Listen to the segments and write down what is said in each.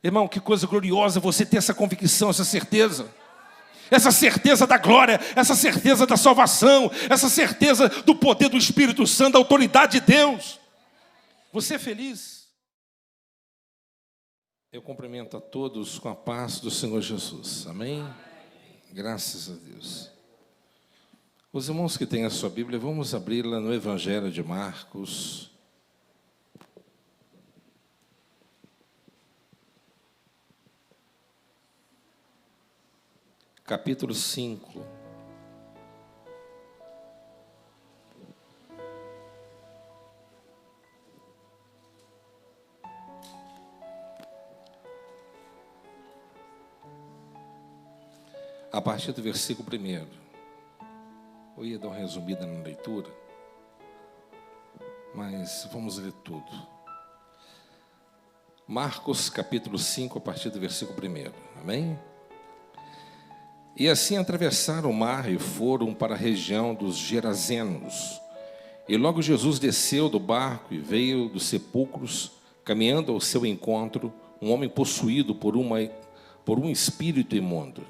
Irmão, que coisa gloriosa você ter essa convicção, essa certeza da glória, essa certeza da salvação, essa certeza do poder do Espírito Santo, da autoridade de Deus. Você é feliz? Eu cumprimento a todos com a paz do Senhor Jesus. Amém? Graças a Deus. Os irmãos que têm a sua Bíblia, vamos abri-la no Evangelho de Marcos. Capítulo 5. A partir do versículo 1. Eu ia dar uma resumida na leitura, mas vamos ler tudo. Marcos capítulo 5, a partir do versículo 1. Amém? E assim atravessaram o mar e foram para a região dos Gerazenos. E logo Jesus desceu do barco e veio dos sepulcros, caminhando ao seu encontro, um homem possuído por um espírito imundo.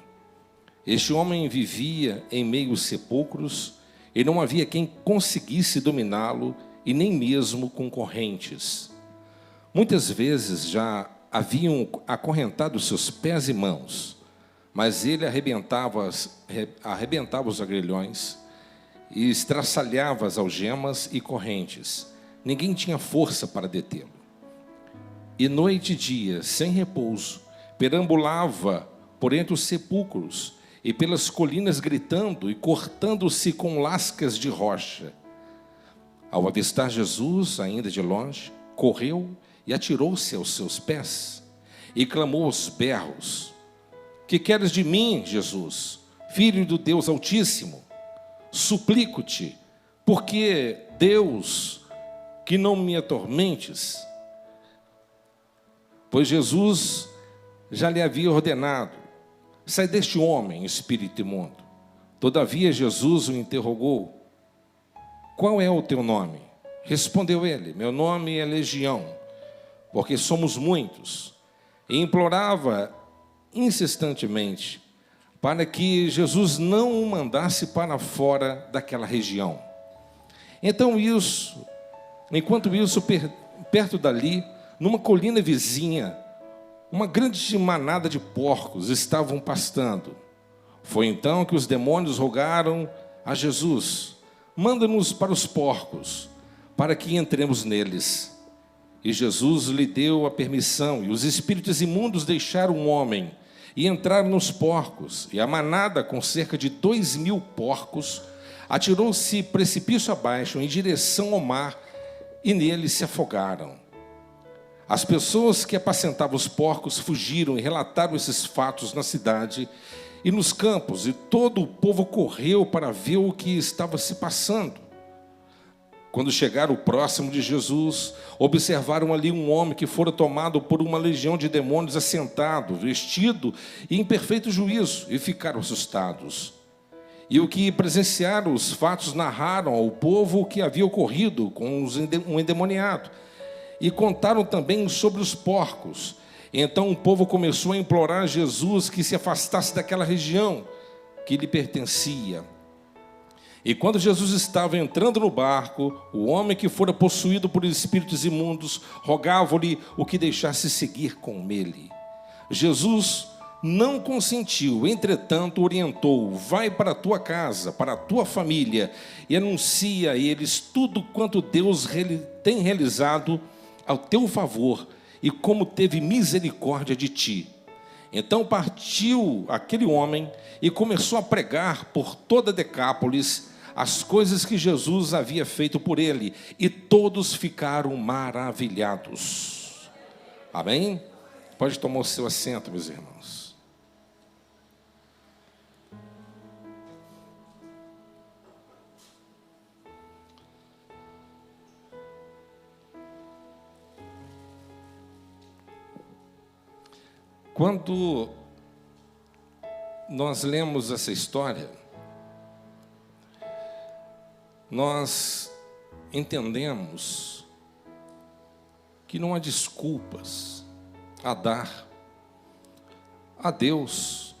Este homem vivia em meio aos sepulcros, e não havia quem conseguisse dominá-lo, e nem mesmo com correntes. Muitas vezes já haviam acorrentado seus pés e mãos, mas ele arrebentava os agrilhões e estraçalhava as algemas e correntes. Ninguém tinha força para detê-lo. E noite e dia, sem repouso, perambulava por entre os sepulcros e pelas colinas gritando e cortando-se com lascas de rocha. Ao avistar Jesus, ainda de longe, correu e atirou-se aos seus pés e clamou aos berros: Que queres de mim, Jesus, Filho do Deus Altíssimo? Suplico-te, porque Deus, que não me atormentes. Pois Jesus já lhe havia ordenado: Sai deste homem, espírito imundo. Todavia Jesus o interrogou: Qual é o teu nome? Respondeu ele: Meu nome é Legião, porque somos muitos. E implorava insistentemente para que Jesus não o mandasse para fora daquela região. Enquanto isso, perto dali, numa colina vizinha, uma grande manada de porcos estavam pastando. Foi então que os demônios rogaram a Jesus: Manda-nos para os porcos, para que entremos neles. E Jesus lhe deu a permissão, e os espíritos imundos deixaram o homem e entraram nos porcos. E a manada, com cerca de 2.000 porcos, atirou-se precipício abaixo em direção ao mar, e nele se afogaram. As pessoas que apacentavam os porcos fugiram e relataram esses fatos na cidade e nos campos, e todo o povo correu para ver o que estava se passando. Quando chegaram próximo de Jesus, observaram ali um homem que fora tomado por uma legião de demônios, assentado, vestido e em perfeito juízo, e ficaram assustados. E o que presenciaram os fatos narraram ao povo o que havia ocorrido com um endemoniado, e contaram também sobre os porcos. Então o povo começou a implorar a Jesus que se afastasse daquela região que lhe pertencia. E quando Jesus estava entrando no barco, o homem que fora possuído por espíritos imundos rogava-lhe o que deixasse seguir com ele. Jesus não consentiu, entretanto orientou: Vai para a tua casa, para a tua família, e anuncia a eles tudo quanto Deus tem realizado ao teu favor, e como teve misericórdia de ti. Então partiu aquele homem e começou a pregar por toda Decápolis as coisas que Jesus havia feito por ele, e todos ficaram maravilhados. Amém? Pode tomar o seu assento, meus irmãos. Quando nós lemos essa história, nós entendemos que não há desculpas a dar a Deus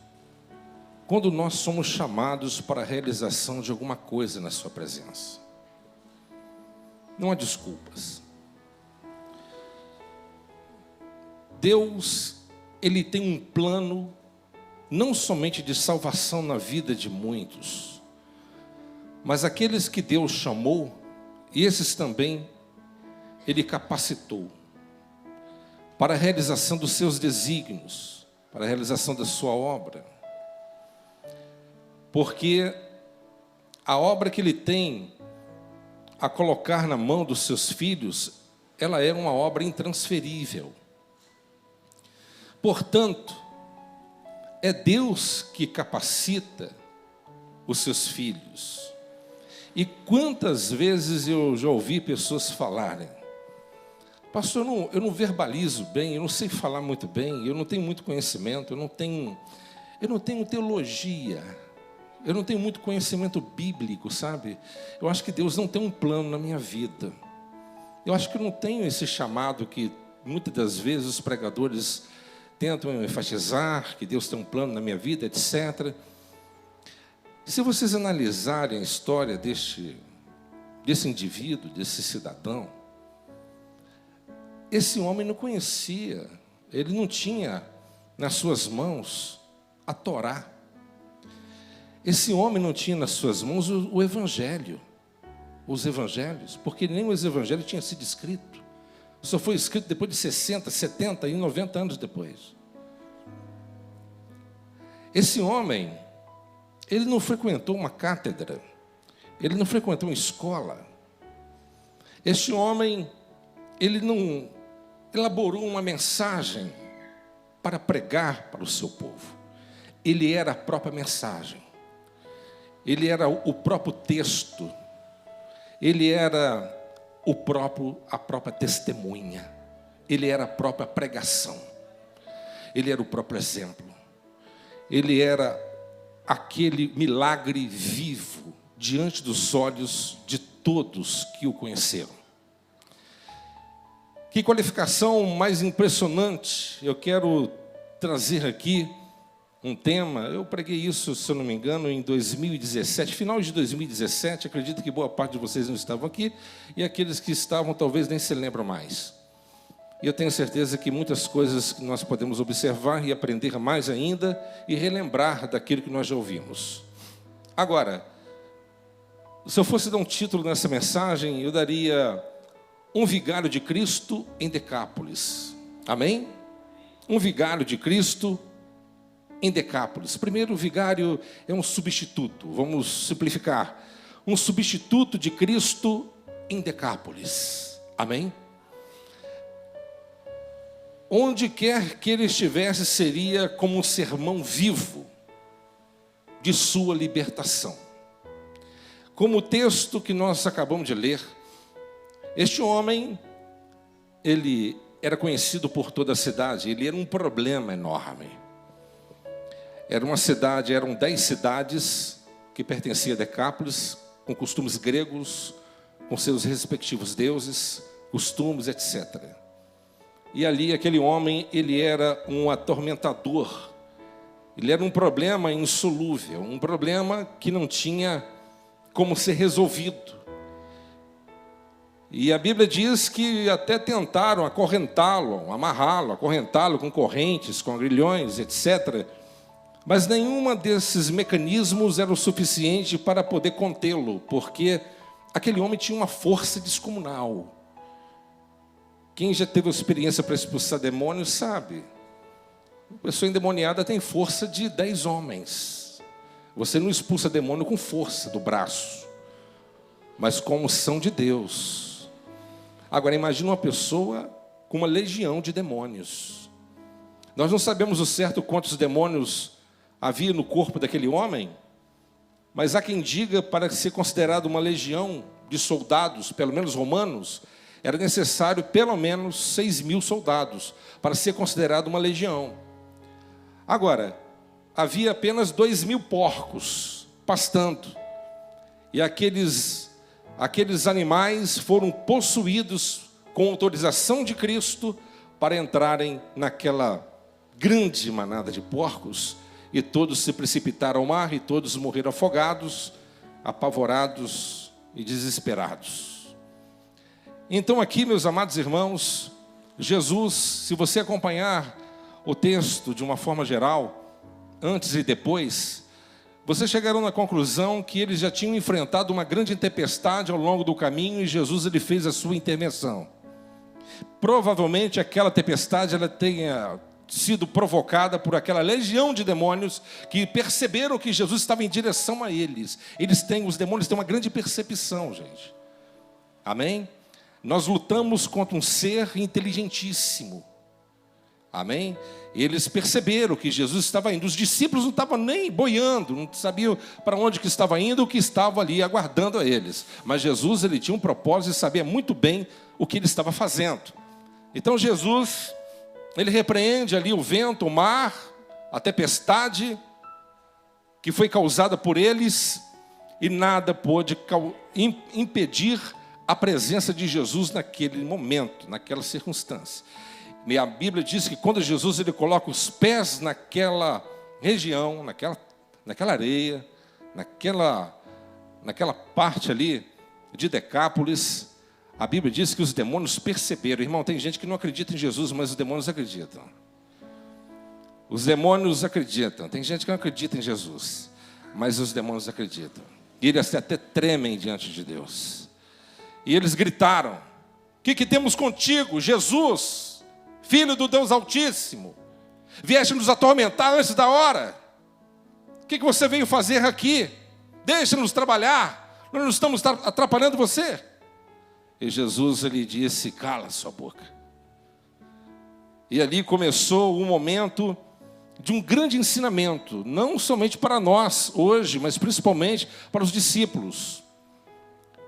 quando nós somos chamados para a realização de alguma coisa na sua presença. Não há desculpas. Deus, Ele tem um plano não somente de salvação na vida de muitos, mas aqueles que Deus chamou, e esses também Ele capacitou para a realização dos seus desígnios, para a realização da sua obra. Porque a obra que Ele tem a colocar na mão dos seus filhos, ela é uma obra intransferível. Portanto, é Deus que capacita os seus filhos. E quantas vezes eu já ouvi pessoas falarem: pastor, eu não verbalizo bem, eu não sei falar muito bem, eu não tenho muito conhecimento, eu não tenho teologia, eu não tenho muito conhecimento bíblico, sabe? Eu acho que Deus não tem um plano na minha vida. Eu acho que eu não tenho esse chamado que muitas das vezes os pregadores tentam enfatizar, que Deus tem um plano na minha vida, etc. Se vocês analisarem a história desse indivíduo, desse cidadão, esse homem não conhecia, ele não tinha nas suas mãos a Torá. Esse homem não tinha nas suas mãos o Evangelho, os Evangelhos, porque nem os Evangelhos tinham sido escrito. Só foi escrito depois de 60, 70 e 90 anos depois. Esse homem, ele não frequentou uma cátedra, ele não frequentou uma escola. Este homem, ele não elaborou uma mensagem para pregar para o seu povo. Ele era a própria mensagem. Ele era o próprio texto. Ele era a própria testemunha. Ele era a própria pregação. Ele era o próprio exemplo. Ele era aquele milagre vivo diante dos olhos de todos que o conheceram. Que qualificação mais impressionante. Eu quero trazer aqui um tema. Eu preguei isso, se eu não me engano, em 2017, final de 2017. Acredito que boa parte de vocês não estavam aqui, e aqueles que estavam talvez nem se lembram mais. E eu tenho certeza que muitas coisas que nós podemos observar e aprender mais ainda, e relembrar daquilo que nós já ouvimos. Agora, se eu fosse dar um título nessa mensagem, eu daria: um vigário de Cristo em Decápolis. Amém? Um vigário de Cristo em Decápolis. Primeiro, o vigário é um substituto. Vamos simplificar. Um substituto de Cristo em Decápolis. Amém? Onde quer que ele estivesse, seria como um sermão vivo de sua libertação. Como o texto que nós acabamos de ler, este homem, ele era conhecido por toda a cidade, ele era um problema enorme. Era uma cidade, eram 10 cidades que pertenciam a Decápolis, com costumes gregos, com seus respectivos deuses, costumes, etc. E ali aquele homem, ele era um atormentador, ele era um problema insolúvel, um problema que não tinha como ser resolvido. E a Bíblia diz que até tentaram acorrentá-lo, amarrá-lo, acorrentá-lo com correntes, com grilhões, etc. Mas nenhuma desses mecanismos era o suficiente para poder contê-lo, porque aquele homem tinha uma força descomunal. Quem já teve experiência para expulsar demônios sabe. Uma pessoa endemoniada tem força de 10 homens. Você não expulsa demônio com força do braço, mas com a unção de Deus. Agora imagine uma pessoa com uma legião de demônios. Nós não sabemos o certo quantos demônios havia no corpo daquele homem, mas há quem diga, para ser considerado uma legião de soldados, pelo menos romanos, era necessário pelo menos 6.000 soldados para ser considerado uma legião. Agora, havia apenas 2.000 porcos pastando, e aqueles animais foram possuídos com autorização de Cristo para entrarem naquela grande manada de porcos, e todos se precipitaram ao mar, e todos morreram afogados, apavorados e desesperados. Então aqui, meus amados irmãos, Jesus, se você acompanhar o texto de uma forma geral, antes e depois, vocês chegaram na conclusão que eles já tinham enfrentado uma grande tempestade ao longo do caminho, e Jesus ele fez a sua intervenção. Provavelmente aquela tempestade ela tenha sido provocada por aquela legião de demônios que perceberam que Jesus estava em direção a eles. Os demônios têm uma grande percepção, gente. Amém? Nós lutamos contra um ser inteligentíssimo. Amém? Eles perceberam que Jesus estava indo. Os discípulos não estavam nem boiando, não sabiam para onde que estava indo, o que estava ali aguardando a eles. Mas Jesus ele tinha um propósito e sabia muito bem o que ele estava fazendo. Então Jesus, ele repreende ali o vento, o mar, a tempestade que foi causada por eles, e nada pôde impedir a presença de Jesus naquele momento, naquela circunstância. E a Bíblia diz que quando Jesus ele coloca os pés naquela região, naquela areia, naquela parte ali de Decápolis, a Bíblia diz que os demônios perceberam. Irmão, tem gente que não acredita em Jesus, mas os demônios acreditam. Os demônios acreditam. Tem gente que não acredita em Jesus, mas os demônios acreditam. E eles até tremem diante de Deus. E eles gritaram: o que temos contigo, Jesus, Filho do Deus Altíssimo? Vieste nos atormentar antes da hora? O que você veio fazer aqui? Deixa-nos trabalhar, nós não estamos atrapalhando você. E Jesus ele disse: cala sua boca. E ali começou um momento de um grande ensinamento, não somente para nós hoje, mas principalmente para os discípulos.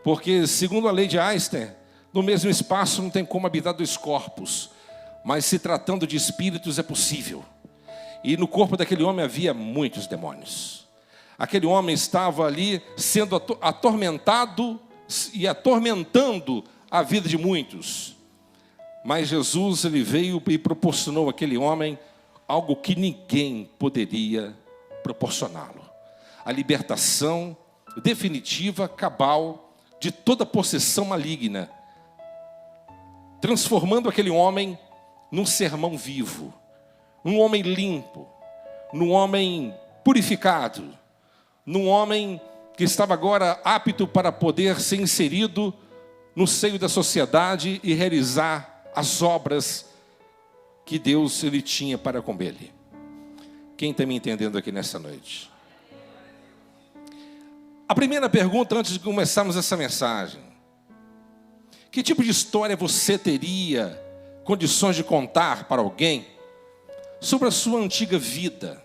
Porque, segundo a lei de Einstein, no mesmo espaço não tem como habitar dois corpos, mas se tratando de espíritos é possível. E no corpo daquele homem havia muitos demônios. Aquele homem estava ali sendo atormentado e atormentando a vida de muitos. Mas Jesus ele veio e proporcionou àquele homem algo que ninguém poderia proporcioná-lo: a libertação definitiva, cabal, de toda possessão maligna, transformando aquele homem num sermão vivo, num homem limpo, num homem purificado, num homem que estava agora apto para poder ser inserido no seio da sociedade e realizar as obras que Deus ele tinha para com ele. Quem está me entendendo aqui nessa noite? A primeira pergunta, antes de começarmos essa mensagem: que tipo de história você teria condições de contar para alguém sobre a sua antiga vida?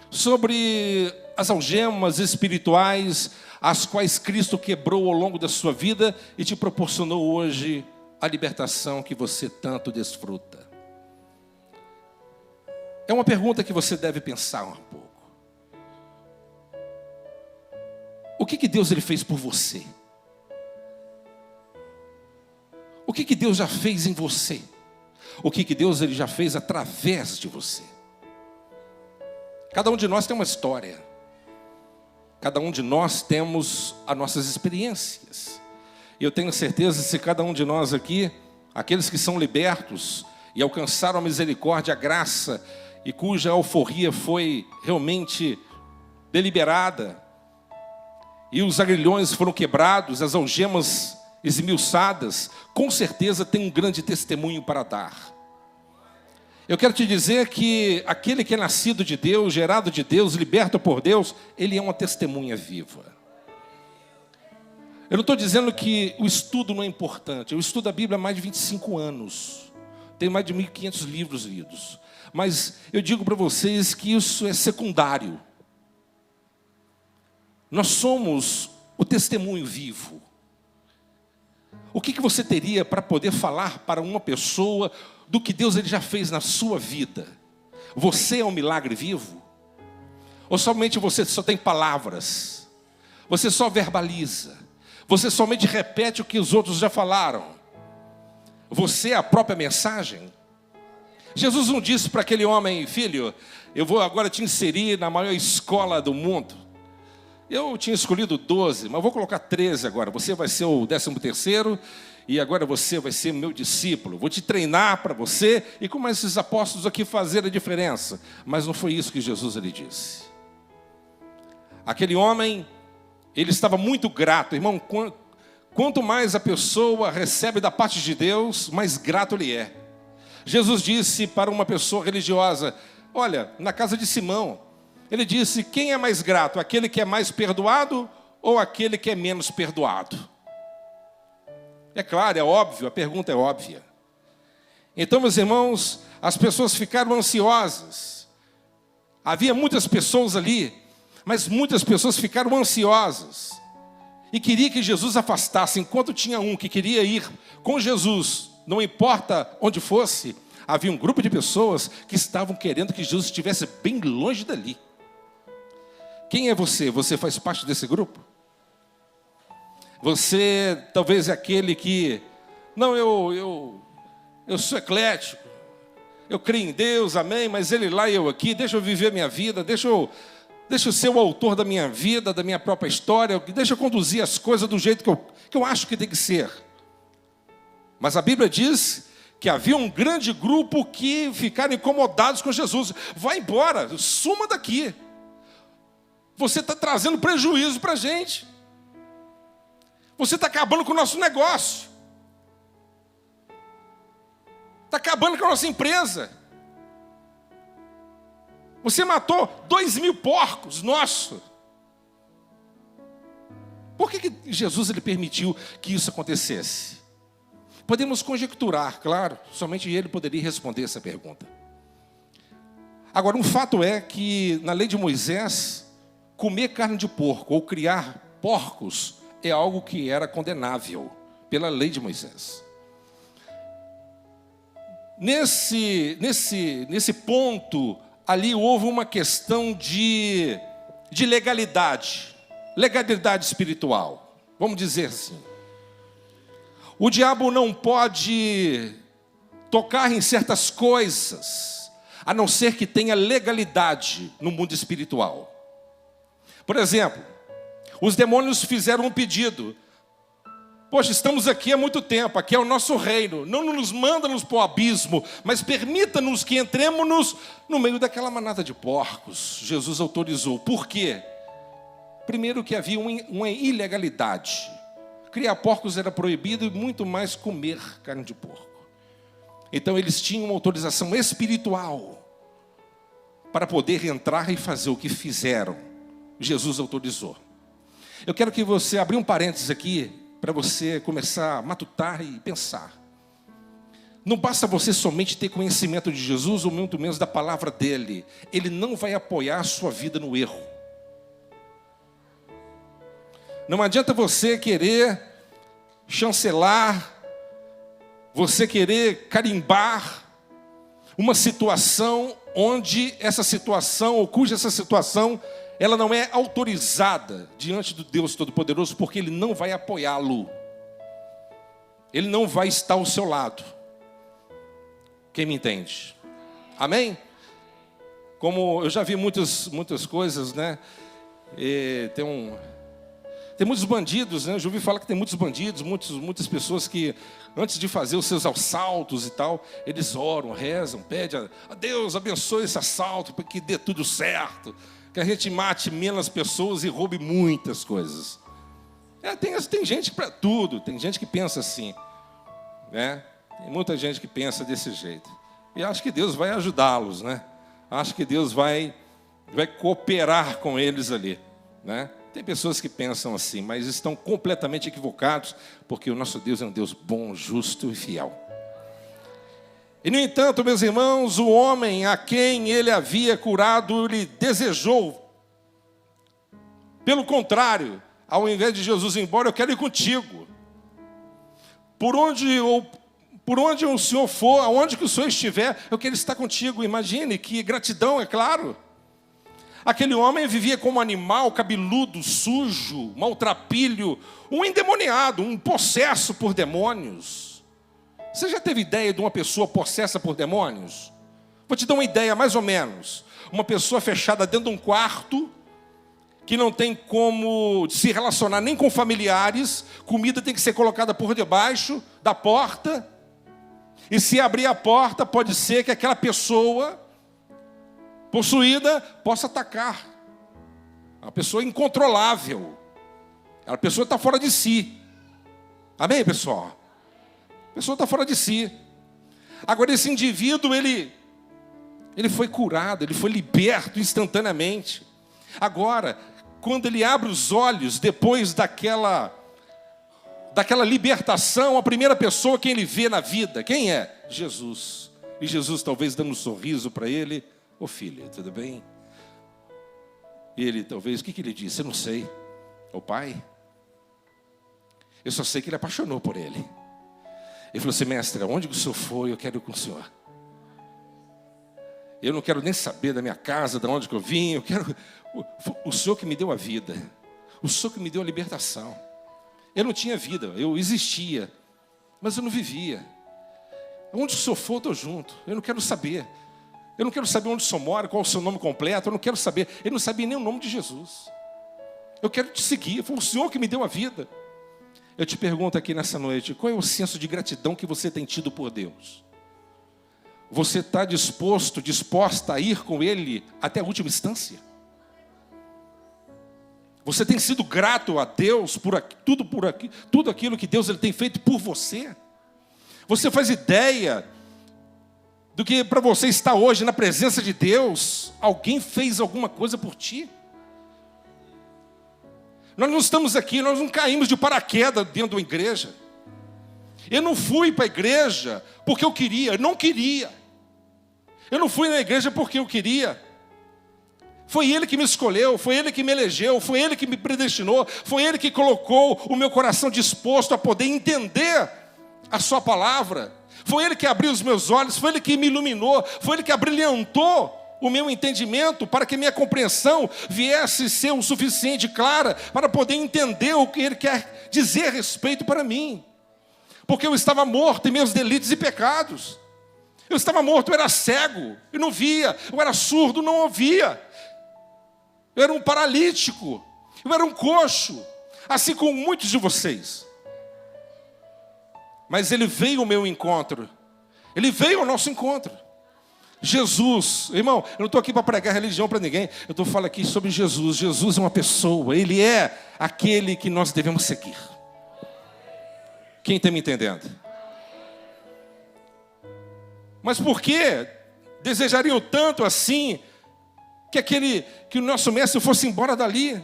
Sobre as algemas espirituais as quais Cristo quebrou ao longo da sua vida e te proporcionou hoje a libertação que você tanto desfruta? É uma pergunta que você deve pensar um pouco. O que Deus ele fez por você? O que Deus já fez em você? O que Deus ele já fez através de você? Cada um de nós tem uma história. Cada um de nós temos as nossas experiências. E eu tenho certeza que se cada um de nós aqui, aqueles que são libertos e alcançaram a misericórdia, a graça, e cuja alforria foi realmente deliberada, e os agrilhões foram quebrados, as algemas esmiuçadas, com certeza tem um grande testemunho para dar. Eu quero te dizer que aquele que é nascido de Deus, gerado de Deus, liberto por Deus, ele é uma testemunha viva. Eu não estou dizendo que o estudo não é importante. Eu estudo a Bíblia há mais de 25 anos. Tenho mais de 1.500 livros lidos. Mas eu digo para vocês que isso é secundário. Nós somos o testemunho vivo. O que você teria para poder falar para uma pessoa do que Deus ele já fez na sua vida? Você é um milagre vivo? Ou somente você só tem palavras? Você só verbaliza? Você somente repete o que os outros já falaram? Você é a própria mensagem? Jesus não disse para aquele homem: filho, eu vou agora te inserir na maior escola do mundo. Eu tinha escolhido 12, mas vou colocar 13 agora. Você vai ser o 13º e agora você vai ser meu discípulo. Vou te treinar para você e com esses apóstolos aqui fazer a diferença. Mas não foi isso que Jesus lhe disse. Aquele homem, ele estava muito grato. Irmão, quanto mais a pessoa recebe da parte de Deus, mais grato ele é. Jesus disse para uma pessoa religiosa: olha, na casa de Simão, ele disse: quem é mais grato, aquele que é mais perdoado ou aquele que é menos perdoado? É claro, é óbvio, a pergunta é óbvia. Então, meus irmãos, as pessoas ficaram ansiosas. Havia muitas pessoas ali, mas muitas pessoas ficaram ansiosas e queriam que Jesus afastasse. Enquanto tinha um que queria ir com Jesus, não importa onde fosse, havia um grupo de pessoas que estavam querendo que Jesus estivesse bem longe dali. Quem é você? Você faz parte desse grupo? Você talvez é aquele que... não, eu sou eclético, eu creio em Deus, amém, mas Ele lá e eu aqui, deixa eu viver minha vida, deixa eu ser o autor da minha vida, da minha própria história, deixa eu conduzir as coisas do jeito que eu acho que tem que ser. Mas a Bíblia diz que havia um grande grupo que ficaram incomodados com Jesus. Vai embora, suma daqui. Você está trazendo prejuízo para a gente. Você está acabando com o nosso negócio. Está acabando com a nossa empresa. Você matou 2.000 porcos, nosso. Por que Jesus ele permitiu que isso acontecesse? Podemos conjecturar, claro, somente ele poderia responder essa pergunta. Agora, um fato é que na lei de Moisés, comer carne de porco ou criar porcos é algo que era condenável pela lei de Moisés. Nesse ponto, ali houve uma questão de legalidade espiritual, vamos dizer assim. O diabo não pode tocar em certas coisas, a não ser que tenha legalidade no mundo espiritual. Por exemplo, os demônios fizeram um pedido: poxa, estamos aqui há muito tempo, aqui é o nosso reino, não nos manda-nos para o abismo, mas permita-nos que entremos no meio daquela manada de porcos. Jesus autorizou. Por quê? Primeiro que havia uma ilegalidade. Criar porcos era proibido e muito mais comer carne de porco. Então eles tinham uma autorização espiritual para poder entrar e fazer o que fizeram. Jesus autorizou. Eu quero que você abra um parênteses aqui, para você começar a matutar e pensar. Não basta você somente ter conhecimento de Jesus, ou muito menos da palavra dele. Ele não vai apoiar a sua vida no erro. Não adianta você querer chancelar, você querer carimbar uma situação onde essa situação, ou cuja essa situação, ela não é autorizada diante do Deus Todo-Poderoso, porque Ele não vai apoiá-lo. Ele não vai estar ao seu lado. Quem me entende? Amém? Como eu já vi muitas coisas, né? Tem muitos bandidos, né? Eu já ouvi falar que tem muitos bandidos, muitas pessoas que, antes de fazer os seus assaltos e tal, eles oram, rezam, pedem a Deus, abençoe esse assalto, para que dê tudo certo, que a gente mate menos pessoas e roube muitas coisas. Tem gente para tudo, tem gente que pensa assim, né? Tem muita gente que pensa desse jeito. E acho que Deus vai ajudá-los, né? Acho que Deus vai cooperar com eles ali, né? Tem pessoas que pensam assim, mas estão completamente equivocados, porque o nosso Deus é um Deus bom, justo e fiel. E, no entanto, meus irmãos, o homem a quem ele havia curado, ele desejou. Pelo contrário, ao invés de Jesus ir embora, eu quero ir contigo. Por onde o Senhor for, aonde que o Senhor estiver, eu quero estar contigo. Imagine que gratidão, é claro. Aquele homem vivia como um animal cabeludo, sujo, maltrapilho, um endemoniado, um possesso por demônios. Você já teve ideia de uma pessoa possessa por demônios? Vou te dar uma ideia, mais ou menos. Uma pessoa fechada dentro de um quarto, que não tem como se relacionar nem com familiares, comida tem que ser colocada por debaixo da porta, e se abrir a porta, pode ser que aquela pessoa possuída possa atacar. Uma pessoa incontrolável. A pessoa está fora de si. Amém, pessoal? A pessoa está fora de si. Agora, esse indivíduo, ele foi curado, ele foi liberto instantaneamente. Agora, quando ele abre os olhos, depois daquela libertação, a primeira pessoa que ele vê na vida, quem é? Jesus. E Jesus talvez dando um sorriso para ele. Ô filho, tudo bem? E ele talvez, o que ele disse? Eu não sei. Ô pai, eu só sei que ele apaixonou por ele. Ele falou assim, mestre, aonde que o senhor foi, eu quero ir com o senhor. Eu não quero nem saber da minha casa, de onde que eu vim, eu quero... O senhor que me deu a vida, o senhor que me deu a libertação. Eu não tinha vida, eu existia, mas eu não vivia. Onde o senhor for, eu estou junto, eu não quero saber. Eu não quero saber onde o senhor mora, qual é o seu nome completo, eu não quero saber. Ele não sabia nem o nome de Jesus. Eu quero te seguir, foi o senhor que me deu a vida. Eu te pergunto aqui nessa noite, qual é o senso de gratidão que você tem tido por Deus? Você está disposta a ir com Ele até a última instância? Você tem sido grato a Deus por tudo aquilo que Deus ele tem feito por você? Você faz ideia do que para você estar hoje na presença de Deus, alguém fez alguma coisa por ti? Nós não estamos aqui, nós não caímos de paraquedas dentro da igreja. Eu não fui para a igreja porque eu queria, eu não queria. Eu não fui na igreja porque eu queria. Foi Ele que me escolheu, foi Ele que me elegeu, foi Ele que me predestinou, foi Ele que colocou o meu coração disposto a poder entender a sua palavra. Foi Ele que abriu os meus olhos, foi Ele que me iluminou, foi Ele que abrilhantou o meu entendimento para que minha compreensão viesse ser o suficiente clara para poder entender o que Ele quer dizer a respeito para mim. Porque eu estava morto em meus delitos e pecados. Eu estava morto, eu era cego, eu não via, eu era surdo, não ouvia. Eu era um paralítico, eu era um coxo, assim como muitos de vocês. Mas Ele veio ao meu encontro, Ele veio ao nosso encontro. Jesus, irmão, eu não estou aqui para pregar religião para ninguém, eu estou falando aqui sobre Jesus. Jesus é uma pessoa, Ele é aquele que nós devemos seguir. Quem está me entendendo? Mas por que desejariam tanto assim que o nosso mestre fosse embora dali?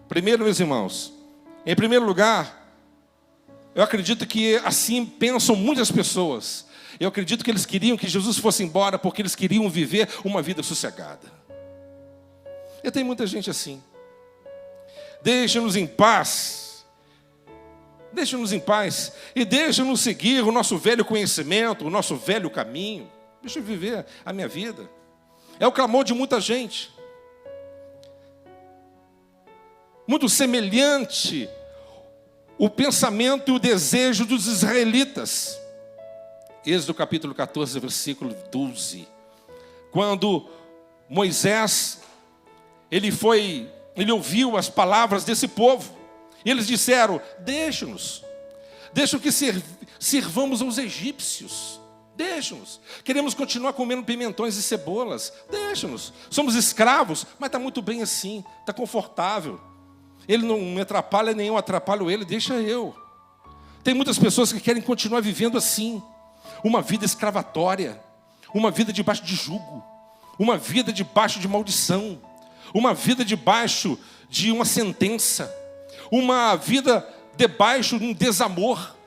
Primeiro, meus irmãos, em primeiro lugar, eu acredito que assim pensam muitas pessoas. Eu acredito que eles queriam que Jesus fosse embora porque eles queriam viver uma vida sossegada. E tem muita gente assim. Deixa-nos em paz. Deixa-nos em paz. E deixa-nos seguir o nosso velho conhecimento, o nosso velho caminho. Deixa eu viver a minha vida. É o clamor de muita gente. Muito semelhante o pensamento e o desejo dos israelitas. Êxodo capítulo 14, versículo 12. Quando Moisés, ele ouviu as palavras desse povo. E eles disseram, deixa-nos. Deixa que sirvamos aos egípcios. Deixa-nos. Queremos continuar comendo pimentões e cebolas. Deixa-nos. Somos escravos, mas está muito bem assim. Está confortável. Ele não me atrapalha, nem eu atrapalho ele. Deixa eu. Tem muitas pessoas que querem continuar vivendo assim. Uma vida escravatória. Uma vida debaixo de jugo. Uma vida debaixo de maldição. Uma vida debaixo de uma sentença. Uma vida debaixo de um desamor.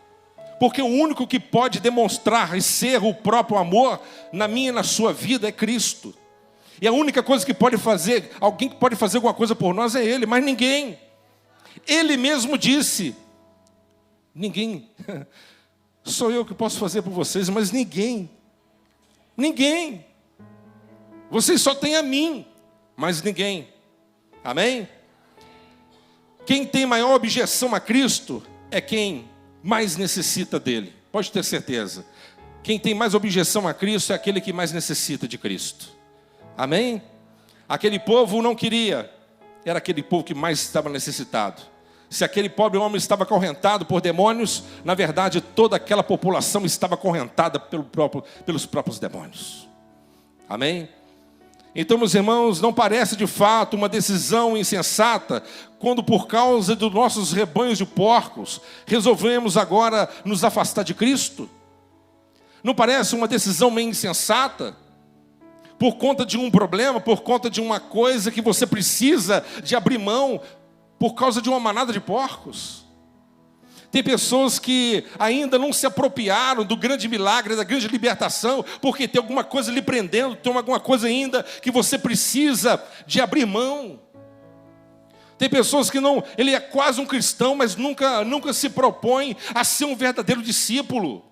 Porque o único que pode demonstrar e ser o próprio amor na minha e na sua vida é Cristo. E a única coisa que pode fazer, alguém que pode fazer alguma coisa por nós é Ele, mas ninguém. Ele mesmo disse, ninguém, sou eu que posso fazer por vocês, mas ninguém. Ninguém. Vocês só têm a mim, mas ninguém. Amém? Quem tem maior objeção a Cristo é quem mais necessita dele. Pode ter certeza. Quem tem mais objeção a Cristo é aquele que mais necessita de Cristo. Amém? Aquele povo não queria, era aquele povo que mais estava necessitado. Se aquele pobre homem estava acorrentado por demônios, na verdade toda aquela população estava acorrentada pelos próprios demônios. Amém? Então, meus irmãos, não parece de fato uma decisão insensata quando, por causa dos nossos rebanhos de porcos, resolvemos agora nos afastar de Cristo? Não parece uma decisão meio insensata? Por conta de um problema, por conta de uma coisa que você precisa de abrir mão, por causa de uma manada de porcos? Tem pessoas que ainda não se apropriaram do grande milagre, da grande libertação, porque tem alguma coisa lhe prendendo, tem alguma coisa ainda que você precisa de abrir mão. Tem pessoas que não, ele é quase um cristão, mas nunca se propõe a ser um verdadeiro discípulo.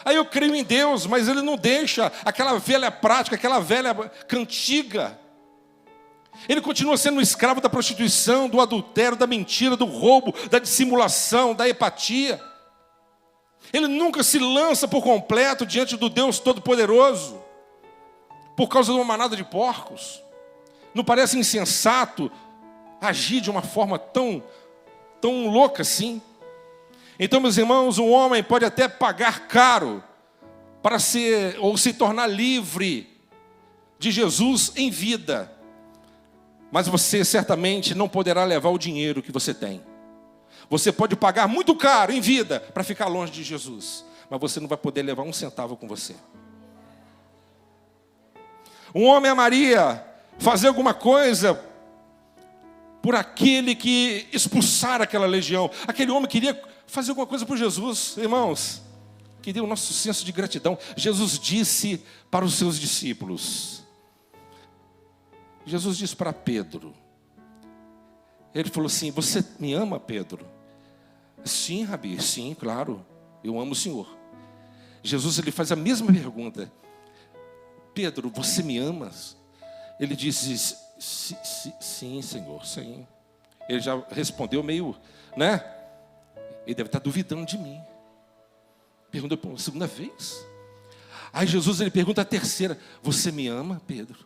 Aí eu creio em Deus, mas ele não deixa aquela velha prática, aquela velha cantiga. Ele continua sendo um escravo da prostituição, do adultério, da mentira, do roubo, da dissimulação, da empatia. Ele nunca se lança por completo diante do Deus Todo-Poderoso, por causa de uma manada de porcos. Não parece insensato agir de uma forma tão louca assim? Então, meus irmãos, um homem pode até pagar caro para se tornar livre de Jesus em vida, mas você certamente não poderá levar o dinheiro que você tem. Você pode pagar muito caro em vida para ficar longe de Jesus, mas você não vai poder levar um centavo com você. Um homem amaria fazer alguma coisa por aquele que expulsara aquela legião. Aquele homem queria fazer alguma coisa por Jesus. Irmãos, que dê o nosso senso de gratidão. Jesus disse para os seus discípulos, Jesus disse para Pedro, ele falou assim: você me ama, Pedro? Sim, Rabi, sim, claro, eu amo o Senhor. Jesus, ele faz a mesma pergunta: Pedro, você me amas? Ele disse: sim, Senhor, sim. Ele já respondeu meio, né? Ele deve estar duvidando de mim. Perguntou pela segunda vez. Aí Jesus, ele pergunta a terceira: você me ama, Pedro?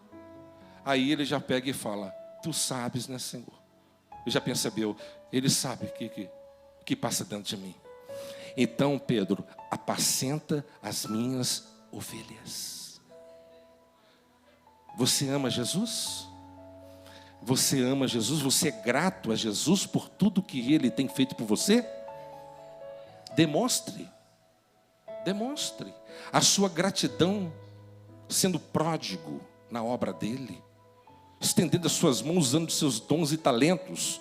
Aí ele já pega e fala: tu sabes, né, Senhor? Ele já percebeu, ele sabe o que passa dentro de mim. Então, Pedro, apacenta as minhas ovelhas. Você ama Jesus? Você ama Jesus? Você é grato a Jesus por tudo que Ele tem feito por você? Demonstre a sua gratidão, sendo pródigo na obra dEle, estendendo as suas mãos, usando seus dons e talentos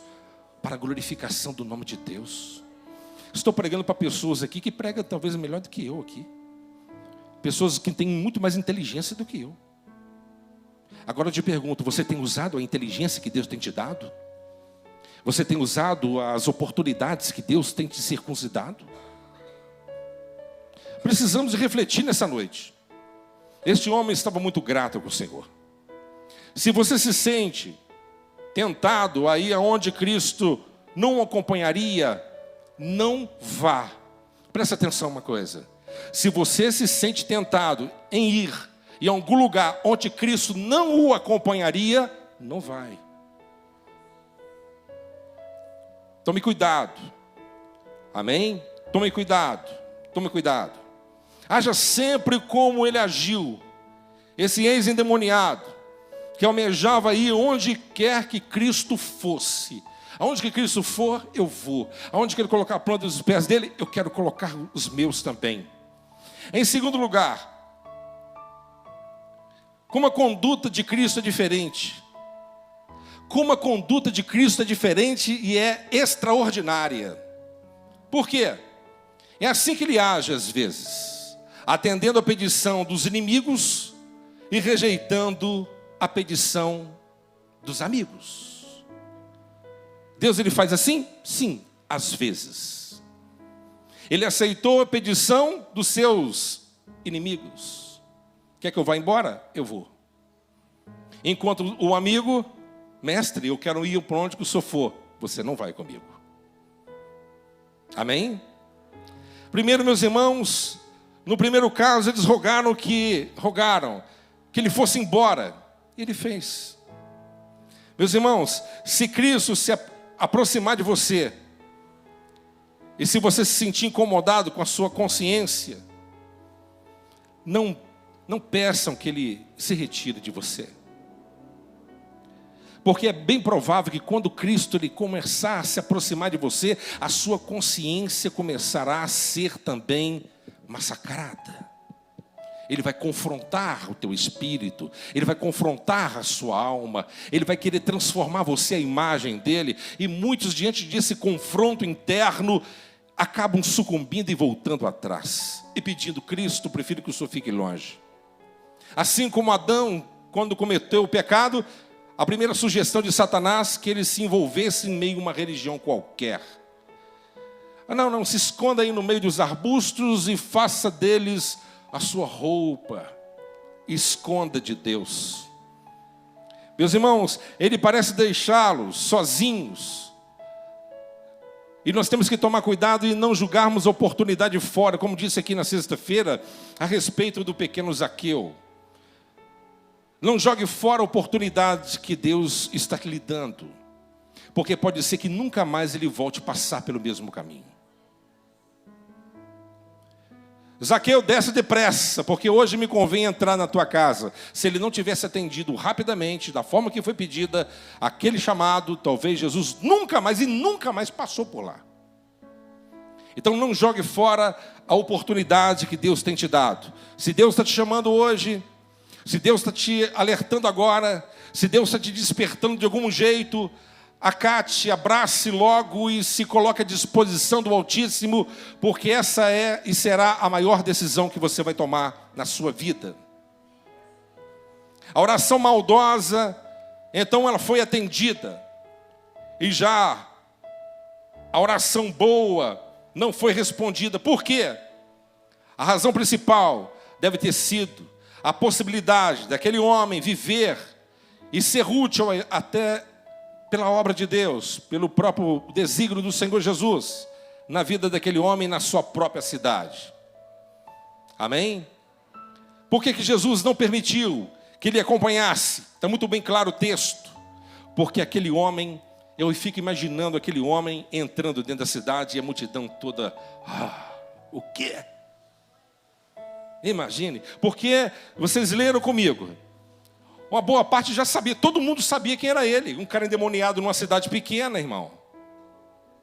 para a glorificação do nome de Deus. Estou pregando para pessoas aqui que pregam talvez melhor do que eu aqui. Pessoas que têm muito mais inteligência do que eu. Agora eu te pergunto, você tem usado a inteligência que Deus tem te dado? Você tem usado as oportunidades que Deus tem te circuncidado? Precisamos de refletir nessa noite. Este homem estava muito grato com o Senhor. Se você se sente tentado aí aonde Cristo não o acompanharia, não vá. Presta atenção uma coisa. Se você se sente tentado em ir em algum lugar onde Cristo não o acompanharia, não vai. Tome cuidado. Amém? Tome cuidado. Tome cuidado. Haja sempre como ele agiu. Esse ex-endemoniado que almejava ir onde quer que Cristo fosse. Aonde que Cristo for, eu vou. Aonde que Ele colocar a planta dos pés dele, eu quero colocar os meus também. Em segundo lugar, como a conduta de Cristo é diferente. Como a conduta de Cristo é diferente e é extraordinária. Por quê? É assim que Ele age às vezes, atendendo a petição dos inimigos e rejeitando a petição dos amigos. Deus, ele faz assim? Sim, às vezes. Ele aceitou a petição dos seus inimigos. Quer que eu vá embora? Eu vou. Enquanto o amigo, mestre, eu quero ir para onde que o senhor for. Você não vai comigo. Amém? Primeiro, meus irmãos, no primeiro caso, eles rogaram que ele fosse embora. E ele fez. Meus irmãos, se Cristo se aproximar de você, e se você se sentir incomodado com a sua consciência, não peçam que Ele se retire de você. Porque é bem provável que quando Cristo ele começar a se aproximar de você, a sua consciência começará a ser também massacrada. Ele vai confrontar o teu espírito, ele vai confrontar a sua alma, ele vai querer transformar você à imagem dele, e muitos diante desse confronto interno acabam sucumbindo e voltando atrás, e pedindo: Cristo, prefiro que o Senhor fique longe. Assim como Adão, quando cometeu o pecado, a primeira sugestão de Satanás, que ele se envolvesse em meio a uma religião qualquer. Não, se esconda aí no meio dos arbustos e faça deles a sua roupa, esconda de Deus. Meus irmãos, ele parece deixá-los sozinhos, e nós temos que tomar cuidado e não julgarmos a oportunidade fora, como disse aqui na sexta-feira, a respeito do pequeno Zaqueu. Não jogue fora a oportunidade que Deus está lhe dando, porque pode ser que nunca mais ele volte a passar pelo mesmo caminho. Zaqueu, desce depressa, porque hoje me convém entrar na tua casa. Se ele não tivesse atendido rapidamente, da forma que foi pedida, aquele chamado, talvez Jesus nunca mais passou por lá. Então não jogue fora a oportunidade que Deus tem te dado. Se Deus está te chamando hoje, se Deus está te alertando agora, se Deus está te despertando de algum jeito, acate, abrace logo e se coloque à disposição do Altíssimo, porque essa é e será a maior decisão que você vai tomar na sua vida. A oração maldosa, então ela foi atendida, e já a oração boa não foi respondida. Por quê? A razão principal deve ter sido a possibilidade daquele homem viver e ser útil até pela obra de Deus, pelo próprio desígnio do Senhor Jesus, na vida daquele homem, na sua própria cidade. Amém? Por que Jesus não permitiu que ele acompanhasse? Está muito bem claro o texto. Porque aquele homem, eu fico imaginando aquele homem entrando dentro da cidade e a multidão toda, o quê? Imagine, porque vocês leram comigo, uma boa parte já sabia, todo mundo sabia quem era ele. Um cara endemoniado numa cidade pequena, irmão.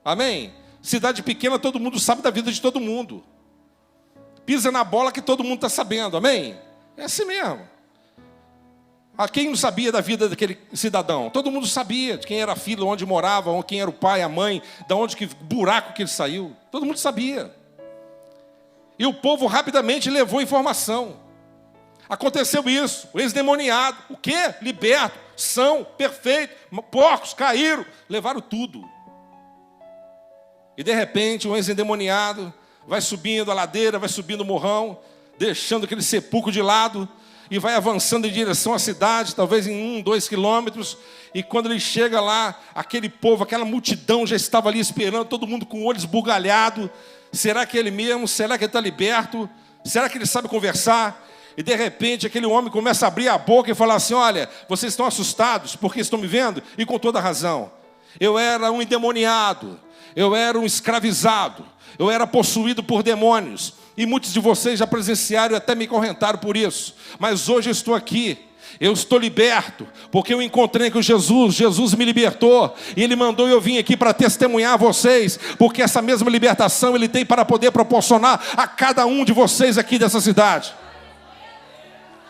Amém? Cidade pequena, todo mundo sabe da vida de todo mundo. Pisa na bola que todo mundo está sabendo, amém? É assim mesmo. Quem não sabia da vida daquele cidadão? Todo mundo sabia de quem era a filha, onde morava, quem era o pai, a mãe, de onde que buraco que ele saiu. Todo mundo sabia. E o povo rapidamente levou informação. Aconteceu isso, o ex-demoniado, o quê? Liberto, são, perfeito, porcos caíram, levaram tudo. E de repente o ex-endemoniado vai subindo a ladeira, vai subindo o morrão, deixando aquele sepulcro de lado, e vai avançando em direção à cidade, talvez em 2 quilômetros, e quando ele chega lá, aquele povo, aquela multidão já estava ali esperando, todo mundo com o olho esbugalhado. Será que é ele mesmo? Será que ele está liberto? Será que ele sabe conversar? E de repente aquele homem começa a abrir a boca e falar assim: olha, vocês estão assustados porque estão me vendo? E com toda razão. Eu era um endemoniado, eu era um escravizado, eu era possuído por demônios. E muitos de vocês já presenciaram e até me correntaram por isso. Mas hoje eu estou aqui, eu estou liberto, porque eu encontrei com Jesus, Jesus me libertou, e Ele mandou eu vir aqui para testemunhar a vocês, porque essa mesma libertação Ele tem para poder proporcionar a cada um de vocês aqui dessa cidade.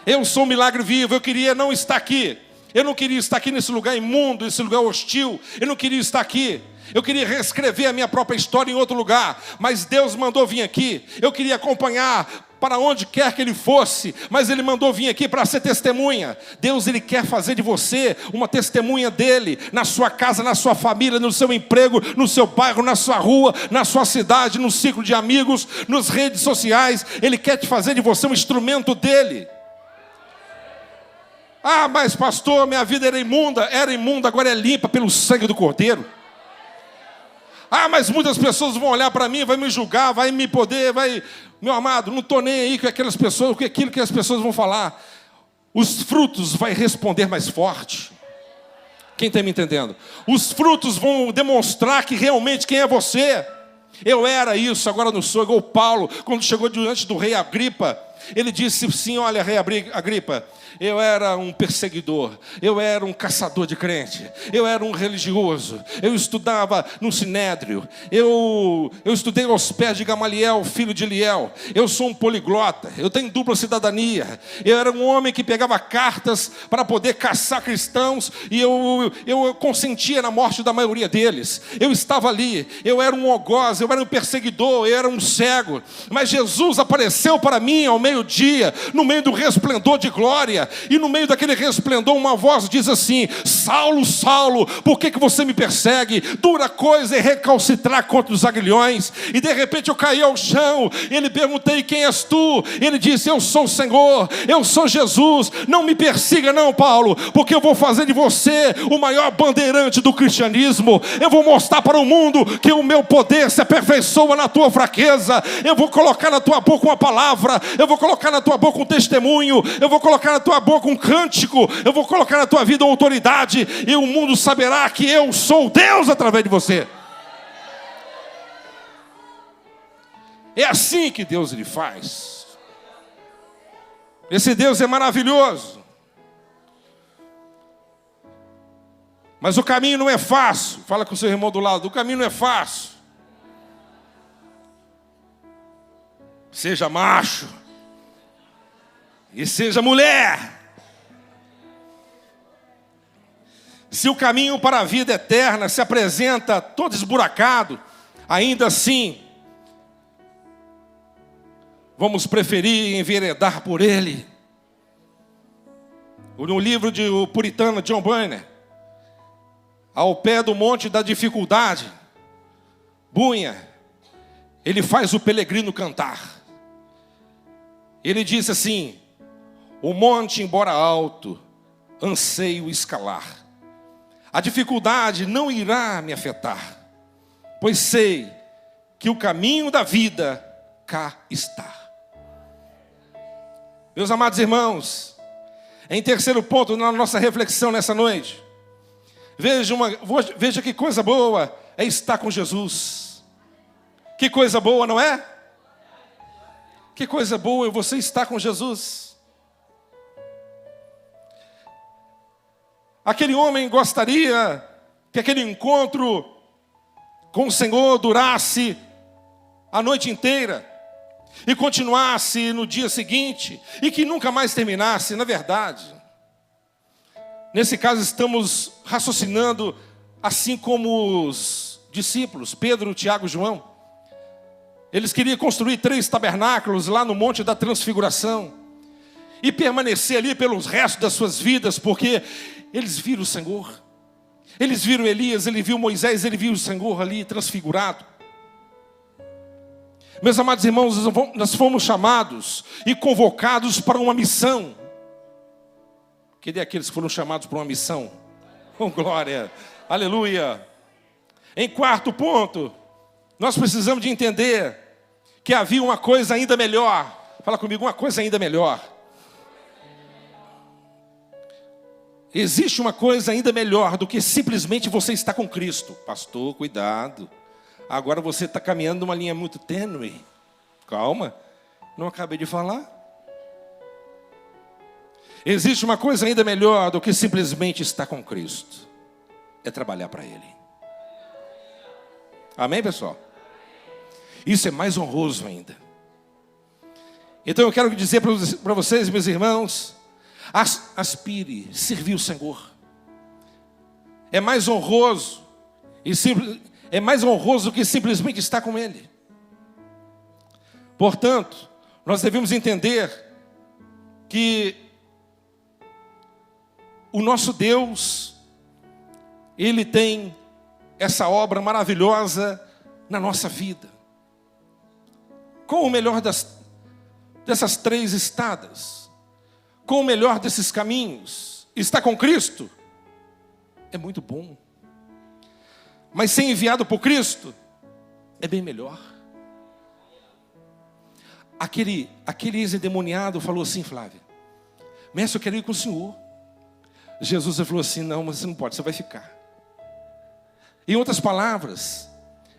Eu sou um milagre vivo, eu queria não estar aqui, eu não queria estar aqui nesse lugar imundo, nesse lugar hostil, eu não queria estar aqui. Eu queria reescrever a minha própria história em outro lugar, mas Deus mandou vir aqui. Eu queria acompanhar para onde quer que Ele fosse, mas Ele mandou vir aqui para ser testemunha. Deus, Ele quer fazer de você uma testemunha dEle, na sua casa, na sua família, no seu emprego, no seu bairro, na sua rua, na sua cidade, no ciclo de amigos, nas redes sociais. Ele quer te fazer de você um instrumento dEle. Mas pastor, minha vida era imunda, agora é limpa pelo sangue do Cordeiro. Ah, mas muitas pessoas vão olhar para mim, vai me julgar, vai me poder, vai... Meu amado, não estou nem aí com aquelas pessoas, com aquilo que as pessoas vão falar. Os frutos vai responder mais forte. Quem está me entendendo? Os frutos vão demonstrar que realmente quem é você. Eu era isso, agora não sou. Igual Paulo, quando chegou diante do rei Agripa, ele disse sim, olha, rei Agripa, eu era um perseguidor, eu era um caçador de crente, eu era um religioso, eu estudava no Sinédrio, eu estudei aos pés de Gamaliel, filho de Eliel, eu sou um poliglota, eu tenho dupla cidadania, eu era um homem que pegava cartas para poder caçar cristãos e eu consentia na morte da maioria deles, eu estava ali, eu era um algoz, eu era um perseguidor, eu era um cego, mas Jesus apareceu para mim ao meio-dia, no meio do resplendor de glória, e no meio daquele resplendor uma voz diz assim: Saulo, Saulo, por que você me persegue? Dura coisa é recalcitrar contra os aguilhões. E de repente eu caí ao chão, e ele perguntei: quem és tu? Ele disse: eu sou o Senhor, eu sou Jesus. Não me persiga não, Paulo, porque eu vou fazer de você o maior bandeirante do cristianismo. Eu vou mostrar para o mundo que o meu poder se aperfeiçoa na tua fraqueza. Eu vou colocar na tua boca uma palavra, eu vou colocar na tua boca um testemunho, eu vou colocar na tua boca um cântico, eu vou colocar na tua vida uma autoridade, e o mundo saberá que eu sou Deus através de você. É assim que Deus lhe faz. Esse Deus é maravilhoso. Mas o caminho não é fácil. Fala com o seu irmão do lado: o caminho não é fácil. Seja macho e seja mulher. Se o caminho para a vida eterna se apresenta todo esburacado, ainda assim, vamos preferir enveredar por ele. No livro do puritano John Bunyan, ao pé do monte da dificuldade, Bunyan, ele faz o peregrino cantar. Ele diz assim: o monte, embora alto, anseio escalar. A dificuldade não irá me afetar, pois sei que o caminho da vida cá está. Meus amados irmãos, em terceiro ponto na nossa reflexão nessa noite, veja que coisa boa é estar com Jesus. Que coisa boa, não é? Que coisa boa é você estar com Jesus. Aquele homem gostaria que aquele encontro com o Senhor durasse a noite inteira e continuasse no dia seguinte e que nunca mais terminasse. Na verdade, nesse caso estamos raciocinando assim como os discípulos, Pedro, Tiago e João. Eles queriam construir 3 tabernáculos lá no Monte da Transfiguração e permanecer ali pelos restos das suas vidas, porque eles viram o Senhor. Eles viram Elias, ele viu Moisés, ele viu o Senhor ali transfigurado. Meus amados irmãos, nós fomos chamados e convocados para uma missão. Cadê aqueles que foram chamados para uma missão? Oh, glória, aleluia. Em quarto ponto, nós precisamos de entender que havia uma coisa ainda melhor. Fala comigo, uma coisa ainda melhor. Existe uma coisa ainda melhor do que simplesmente você estar com Cristo. Pastor, cuidado. Agora você está caminhando numa linha muito tênue. Calma, não acabei de falar. Existe uma coisa ainda melhor do que simplesmente estar com Cristo. É trabalhar para Ele. Amém, pessoal? Isso é mais honroso ainda. Então eu quero dizer para vocês, meus irmãos, aspire, servir o Senhor. É mais honroso é mais honroso do que simplesmente estar com Ele. Portanto, nós devemos entender que o nosso Deus, Ele tem essa obra maravilhosa na nossa vida. Qual o melhor dessas 3 estadas? Qual o melhor desses caminhos? Estar com Cristo é muito bom. mas ser enviado por Cristo é bem melhor. Aquele ex-endemoniado falou assim: Flávia, mestre, eu quero ir com o senhor. Jesus falou assim: não, mas você não pode, você vai ficar. Em outras palavras,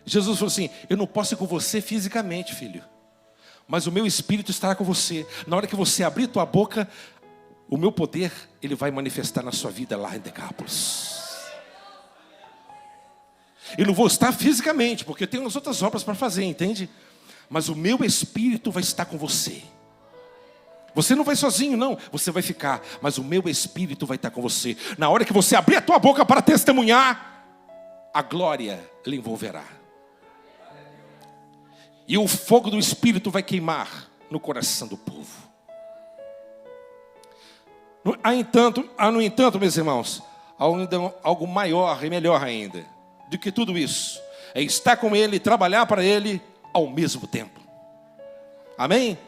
Jesus falou assim: eu não posso ir com você fisicamente, filho, mas o meu espírito estará com você. Na hora que você abrir tua boca, o meu poder, ele vai manifestar na sua vida lá em Decápolis. Eu não vou estar fisicamente, porque eu tenho as outras obras para fazer, entende? Mas o meu espírito vai estar com você. Você não vai sozinho, não. Você vai ficar, mas o meu espírito vai estar com você. Na hora que você abrir a tua boca para testemunhar, a glória lhe envolverá. E o fogo do Espírito vai queimar no coração do povo. No entanto, meus irmãos, há algo maior e melhor ainda do que tudo isso. É estar com Ele e trabalhar para Ele ao mesmo tempo. Amém?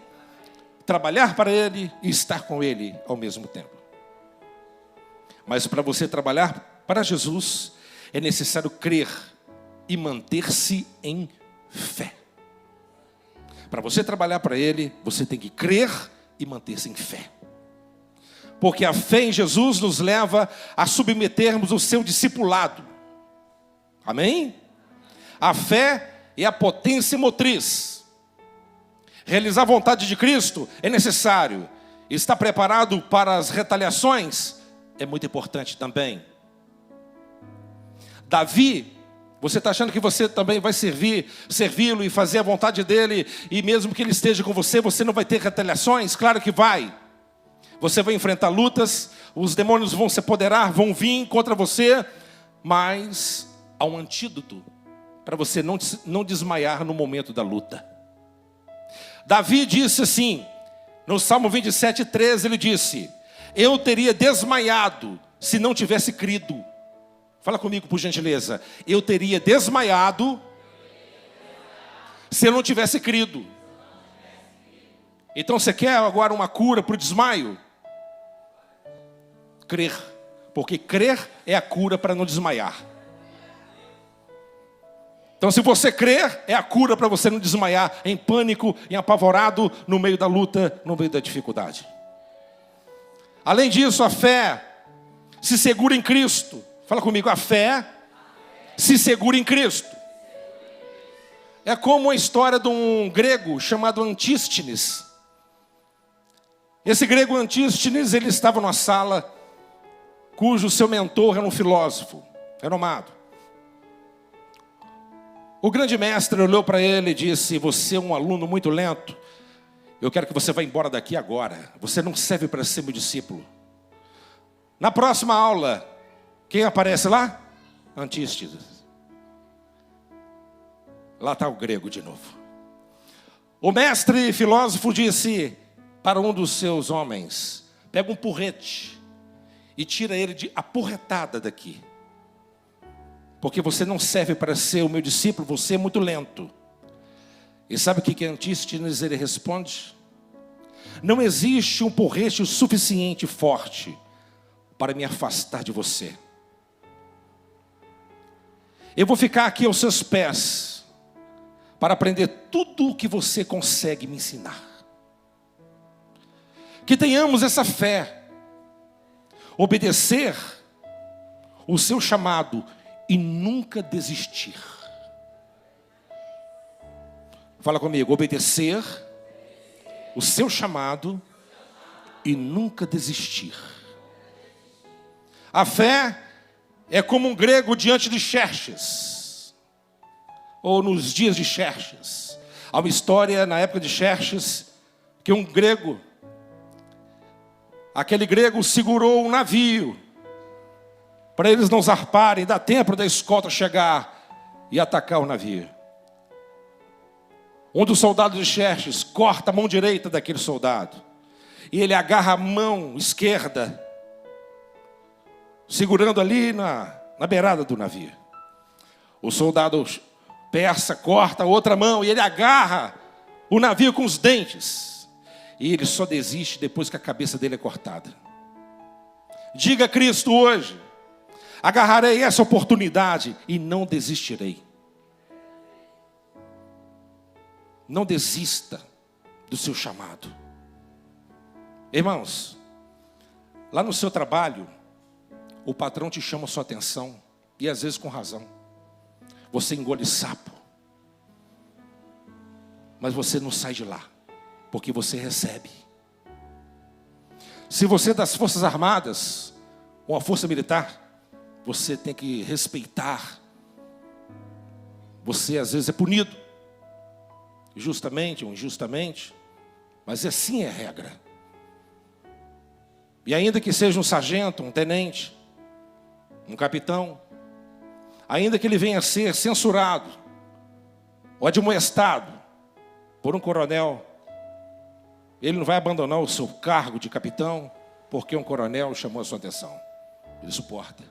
Trabalhar para Ele e estar com Ele ao mesmo tempo. Mas para você trabalhar para Jesus, é necessário crer e manter-se em fé. Para você trabalhar para Ele, você tem que crer e manter-se em fé. Porque a fé em Jesus nos leva a submetermos o seu discipulado. Amém? A fé é a potência motriz. Realizar a vontade de Cristo é necessário. Estar preparado para as retaliações é muito importante também. Davi, você está achando que você também vai servi-lo e fazer a vontade dele, e mesmo que ele esteja com você, você não vai ter retaliações? Claro que vai. Você vai enfrentar lutas, os demônios vão se apoderar, vão vir contra você, mas há um antídoto para você não desmaiar no momento da luta. Davi disse assim, no Salmo 27:13, ele disse: eu teria desmaiado se não tivesse crido. Fala comigo, por gentileza. Eu teria desmaiado se eu não tivesse crido. Então você quer agora uma cura para o desmaio? Crer. Porque crer é a cura para não desmaiar. Então se você crer, é a cura para você não desmaiar em pânico, em apavorado, no meio da luta, no meio da dificuldade. Além disso, a fé se segura em Cristo. Fala comigo, a fé se segura em Cristo. É como a história de um grego chamado Antístenes. Esse grego Antístenes, ele estava numa sala cujo seu mentor era um filósofo renomado. O grande mestre olhou para ele e disse: você é um aluno muito lento, eu quero que você vá embora daqui agora. Você não serve para ser meu discípulo. Na próxima aula, quem aparece lá? Antístenes. Lá está o grego de novo. O mestre filósofo disse para um dos seus homens: pega um porrete e tira ele de aporretada daqui. Porque você não serve para ser o meu discípulo, você é muito lento. E sabe o que Antístenes ele responde? Não existe um porrete o suficiente forte para me afastar de você. Eu vou ficar aqui aos seus pés para aprender tudo o que você consegue me ensinar. Que tenhamos essa fé, obedecer o seu chamado e nunca desistir. Fala comigo, obedecer o seu chamado e nunca desistir. A fé é como um grego diante de Xerxes, ou nos dias de Xerxes. Há uma história na época de Xerxes, que um grego, aquele grego segurou um navio, para eles não zarparem, dá tempo da escolta chegar e atacar o navio. Um dos soldados de Xerxes corta a mão direita daquele soldado, e ele agarra a mão esquerda, segurando ali na beirada do navio. O soldado persa corta a outra mão e ele agarra o navio com os dentes. E ele só desiste depois que a cabeça dele é cortada. Diga a Cristo hoje: Agarrarei essa oportunidade e não desistirei. Não desista do seu chamado. Irmãos, lá no seu trabalho, o patrão te chama a sua atenção, e às vezes com razão. Você engole sapo, mas você não sai de lá, porque você recebe. Se você é das Forças Armadas, ou a Força Militar, você tem que respeitar. Você às vezes é punido, justamente ou injustamente, mas assim é a regra. E ainda que seja um sargento, um tenente, um capitão, ainda que ele venha a ser censurado ou admoestado por um coronel, ele não vai abandonar o seu cargo de capitão porque um coronel chamou a sua atenção. Ele suporta.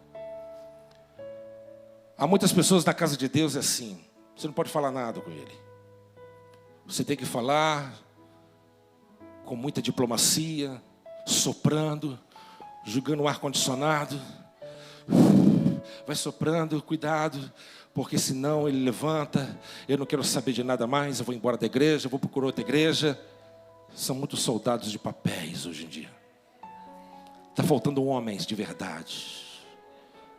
Há muitas pessoas na casa de Deus assim. Você não pode falar nada com ele. Você tem que falar com muita diplomacia, soprando, jogando o ar-condicionado. Vai soprando, cuidado, porque senão ele levanta. Eu não quero saber de nada mais, eu vou embora da igreja, eu vou procurar outra igreja. São muitos soldados de papéis hoje em dia. Está faltando homens de verdade,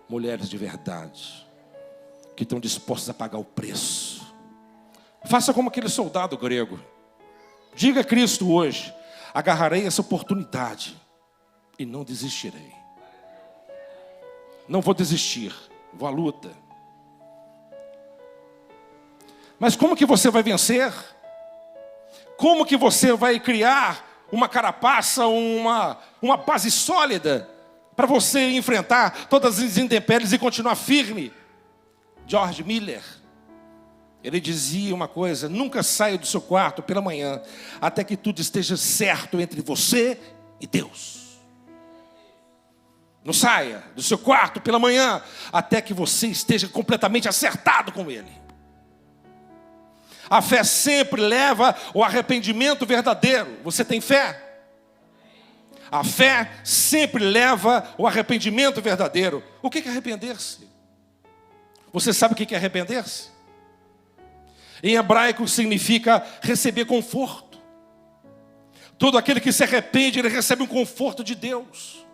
mulheres de verdade, que estão dispostos a pagar o preço. Faça como aquele soldado grego. Diga a Cristo hoje: agarrarei essa oportunidade e não desistirei. Não vou desistir, vou à luta. Mas como que você vai vencer? Como que você vai criar uma carapaça, uma base sólida para você enfrentar todas as intempéries e continuar firme? George Miller, ele dizia uma coisa: nunca saia do seu quarto pela manhã até que tudo esteja certo entre você e Deus. Não saia do seu quarto pela manhã até que você esteja completamente acertado com Ele. A fé sempre leva ao arrependimento verdadeiro. Você tem fé? A fé sempre leva ao arrependimento verdadeiro. O que é arrepender-se? Você sabe o que é arrepender-se? Em hebraico significa receber conforto. Todo aquele que se arrepende, ele recebe um conforto de Deus.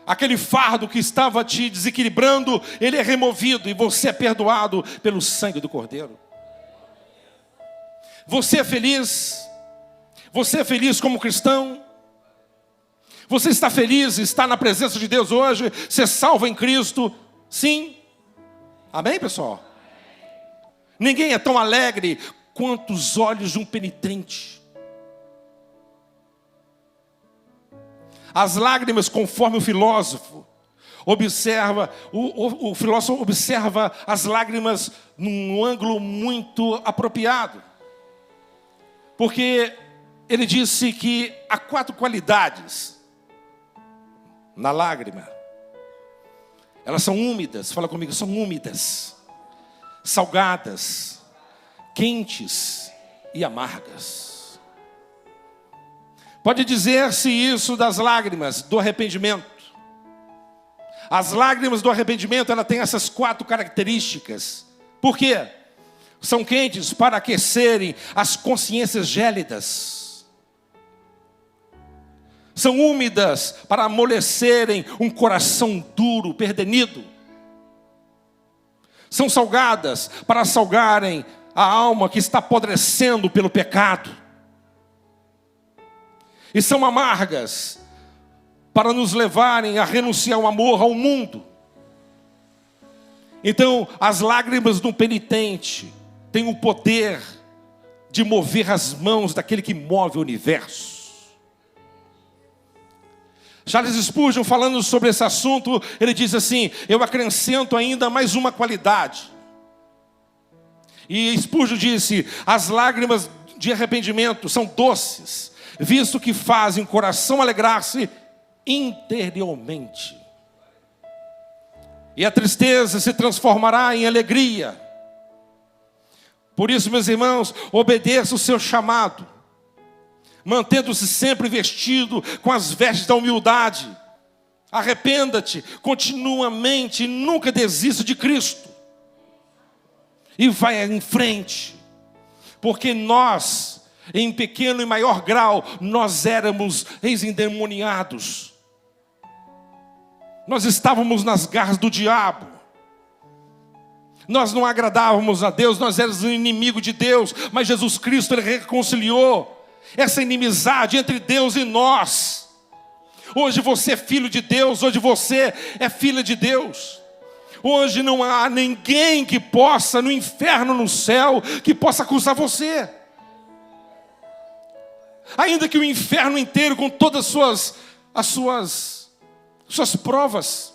Aquele fardo que estava te desequilibrando, ele é removido e você é perdoado pelo sangue do Cordeiro. Você é feliz? Você é feliz como cristão? Você está feliz, está na presença de Deus hoje? Ser salvo em Cristo? Sim. Amém, pessoal? Ninguém é tão alegre quanto os olhos de um penitente. As lágrimas, conforme o filósofo observa, o filósofo observa as lágrimas num ângulo muito apropriado. Porque ele disse que há 4 qualidades na lágrima. Elas são úmidas, fala comigo, são úmidas, salgadas, quentes e amargas. Pode dizer-se isso das lágrimas do arrependimento. As lágrimas do arrependimento, ela tem essas 4 características. Por quê? São quentes para aquecerem as consciências gélidas. São úmidas para amolecerem um coração duro, perdenido. São salgadas para salgarem a alma que está apodrecendo pelo pecado. E são amargas para nos levarem a renunciar ao amor ao mundo. Então, as lágrimas de um penitente têm o poder de mover as mãos daquele que move o universo. Charles Spurgeon, falando sobre esse assunto, ele diz assim: eu acrescento ainda mais uma qualidade. E Spurgeon disse: as lágrimas de arrependimento são doces, visto que fazem o coração alegrar-se interiormente. E a tristeza se transformará em alegria. Por isso, meus irmãos, obedeça o seu chamado, mantendo-se sempre vestido com as vestes da humildade, Arrependa-te continuamente, nunca desista de Cristo. E vai em frente. Porque nós, em pequeno e maior grau, nós éramos ex-endemoniados. Nós estávamos nas garras do diabo. Nós não agradávamos a Deus, nós éramos inimigo de Deus. Mas Jesus Cristo, Ele reconciliou essa inimizade entre Deus e nós. Hoje você é filho de Deus, hoje você é filha de Deus. Hoje não há ninguém que possa, no inferno, no céu, que possa acusar você. Ainda que o inferno inteiro, com todas as suas provas,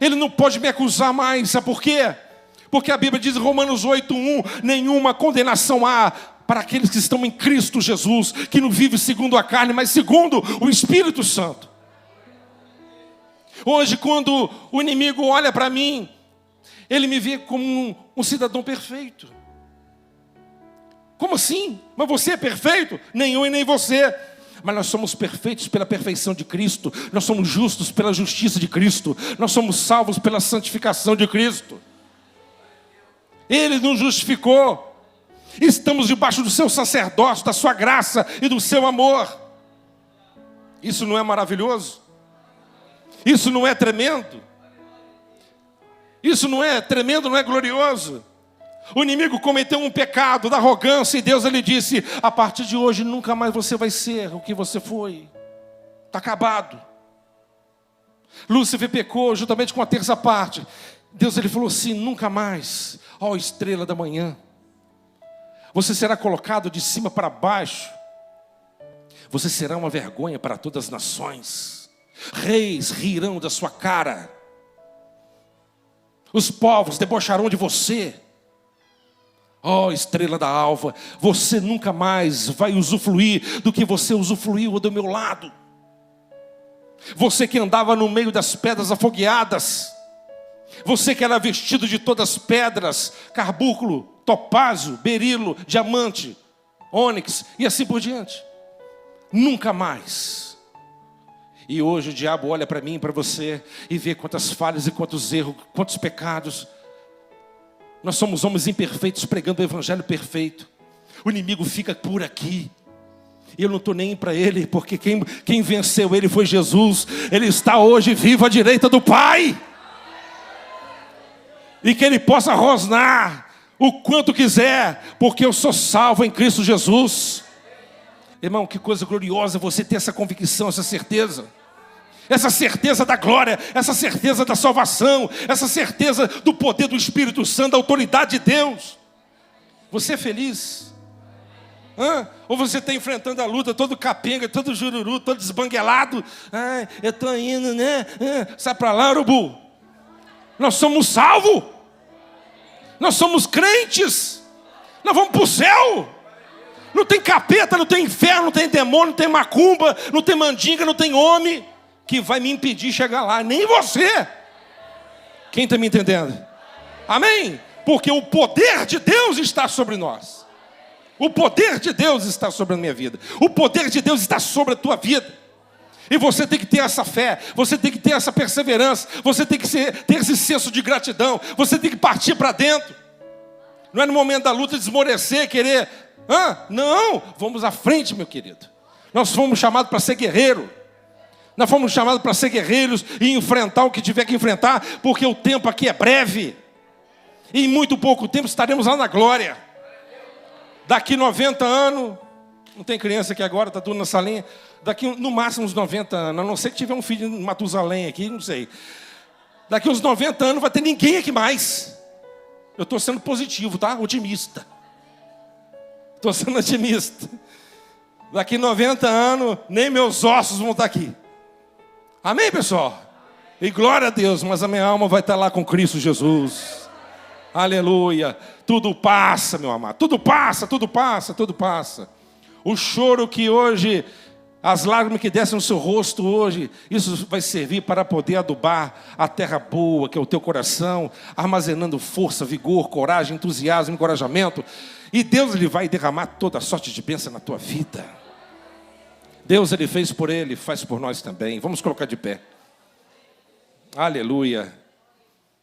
ele não pode me acusar mais. Sabe por quê? Porque a Bíblia diz em Romanos 8:1, nenhuma condenação há para aqueles que estão em Cristo Jesus, que não vivem segundo a carne, mas segundo o Espírito Santo. Hoje, quando o inimigo olha para mim, ele me vê como um cidadão perfeito. Como assim? Mas você é perfeito? Nem eu e nem você. Mas nós somos perfeitos pela perfeição de Cristo. Nós somos justos pela justiça de Cristo. Nós somos salvos pela santificação de Cristo. Ele nos justificou. Estamos debaixo do seu sacerdócio, da sua graça e do seu amor. Isso não é maravilhoso? Isso não é tremendo? Isso não é tremendo, não é glorioso? O inimigo cometeu um pecado da arrogância e Deus lhe disse: a partir de hoje nunca mais você vai ser o que você foi. Está acabado. Lúcifer pecou juntamente com a terça parte. Deus ele falou assim: nunca mais, ó estrela da manhã, você será colocado de cima para baixo. Você será uma vergonha para todas as nações. Reis rirão da sua cara. Os povos debocharão de você. Ó estrela da alva, você nunca mais vai usufruir do que você usufruiu do meu lado. Você que andava no meio das pedras afogueadas. Você que era vestido de todas as pedras, carbúnculo, topázio, berilo, diamante, ônix e assim por diante. Nunca mais. E hoje o diabo olha para mim e para você e vê quantas falhas e quantos erros, quantos pecados. Nós somos homens imperfeitos pregando o evangelho perfeito. O inimigo fica por aqui. E eu não estou nem para ele, porque quem venceu ele foi Jesus. Ele está hoje vivo à direita do Pai. E que ele possa rosnar o quanto quiser, porque eu sou salvo em Cristo Jesus. Irmão, que coisa gloriosa você ter essa convicção, essa certeza. Essa certeza da glória, essa certeza da salvação, essa certeza do poder do Espírito Santo, da autoridade de Deus. Você é feliz? Ou você está enfrentando a luta todo capenga, todo jururu, todo desbanguelado? Eu estou indo, né? Sai para lá, urubu. Nós somos salvos. Nós somos crentes. Nós vamos para o céu. Não tem capeta, não tem inferno, não tem demônio, não tem macumba, não tem mandinga, não tem homem que vai me impedir de chegar lá, nem você. Quem está me entendendo? Amém? Porque o poder de Deus está sobre nós. O poder de Deus está sobre a minha vida. O poder de Deus está sobre a tua vida. E você tem que ter essa fé, você tem que ter essa perseverança, você tem que ter esse senso de gratidão, você tem que partir para dentro. Não é no momento da luta desmorecer, querer... Não, vamos à frente, meu querido. Nós fomos chamados para ser guerreiro. Nós fomos chamados para ser guerreiros e enfrentar o que tiver que enfrentar, porque o tempo aqui é breve. E em muito pouco tempo estaremos lá na glória. Daqui 90 anos, não tem criança aqui agora, está tudo na salinha. Daqui no máximo uns 90 anos, a não ser que tiver um filho de Matusalém aqui, não sei. Daqui uns 90 anos vai ter ninguém aqui mais. Eu estou sendo positivo, tá? Otimista. Estou sendo otimista. Daqui 90 anos, nem meus ossos vão estar aqui. Amém, pessoal? E glória a Deus, mas a minha alma vai estar lá com Cristo Jesus. Aleluia. Tudo passa, meu amado. Tudo passa, tudo passa, tudo passa. O choro que hoje, as lágrimas que descem no seu rosto hoje, isso vai servir para poder adubar a terra boa, que é o teu coração, armazenando força, vigor, coragem, entusiasmo, encorajamento. E Deus ele vai derramar toda a sorte de bênção na tua vida. Deus ele fez por ele, faz por nós também. Vamos colocar de pé. Aleluia.